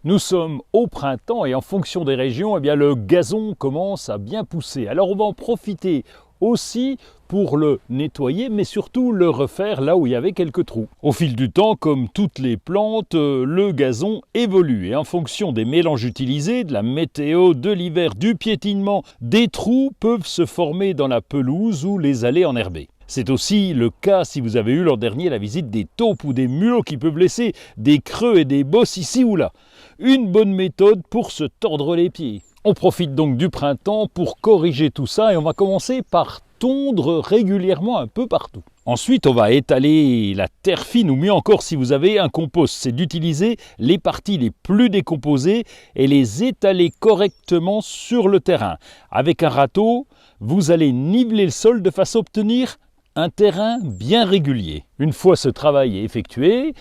Nous sommes au printemps et en fonction des régions, le gazon commence à bien pousser. Alors on va en profiter aussi pour le nettoyer, mais surtout le refaire là où il y avait quelques trous. Au fil du temps, comme toutes les plantes, le gazon évolue. Et en fonction des mélanges utilisés, de la météo, de l'hiver, du piétinement, des trous peuvent se former dans la pelouse ou les allées enherbées. C'est aussi le cas si vous avez eu l'an dernier la visite des taupes ou des mulots qui peuvent laisser des creux et des bosses ici ou là. Une bonne méthode pour se tordre les pieds. On profite donc du printemps pour corriger tout ça et on va commencer par tondre régulièrement un peu partout. Ensuite, on va étaler la terre fine, ou mieux encore si vous avez un compost, c'est d'utiliser les parties les plus décomposées et les étaler correctement sur le terrain. Avec un râteau, vous allez niveler le sol de façon à obtenir un terrain bien régulier. Une fois ce travail effectué,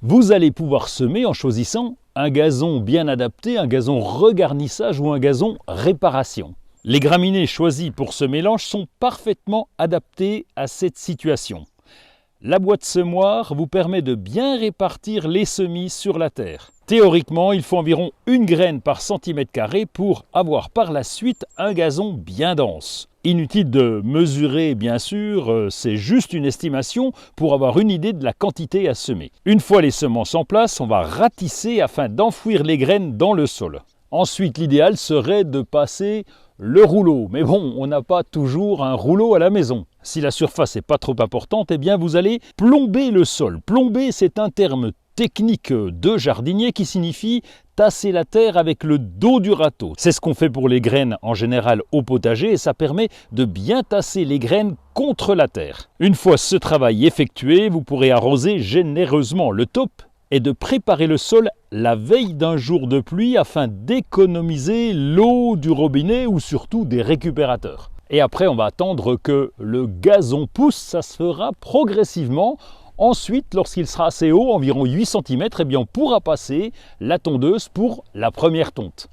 vous allez pouvoir semer en choisissant un gazon bien adapté, un gazon regarnissage ou un gazon réparation. Les graminées choisies pour ce mélange sont parfaitement adaptées à cette situation. La boîte semoir vous permet de bien répartir les semis sur la terre. Théoriquement, il faut environ une graine par centimètre carré pour avoir par la suite un gazon bien dense. Inutile de mesurer bien sûr, c'est juste une estimation pour avoir une idée de la quantité à semer. Une fois les semences en place, on va ratisser afin d'enfouir les graines dans le sol. Ensuite, l'idéal serait de passer le rouleau. Mais bon, on n'a pas toujours un rouleau à la maison. Si la surface n'est pas trop importante, vous allez plomber le sol. Plomber, c'est un terme technique de jardinier qui signifie tasser la terre avec le dos du râteau. C'est ce qu'on fait pour les graines en général au potager et ça permet de bien tasser les graines contre la terre. Une fois ce travail effectué, vous pourrez arroser généreusement. Le top est de préparer le sol la veille d'un jour de pluie afin d'économiser l'eau du robinet ou surtout des récupérateurs. Et après, on va attendre que le gazon pousse, ça se fera progressivement. Ensuite, lorsqu'il sera assez haut, environ 8 cm, on pourra passer la tondeuse pour la première tonte.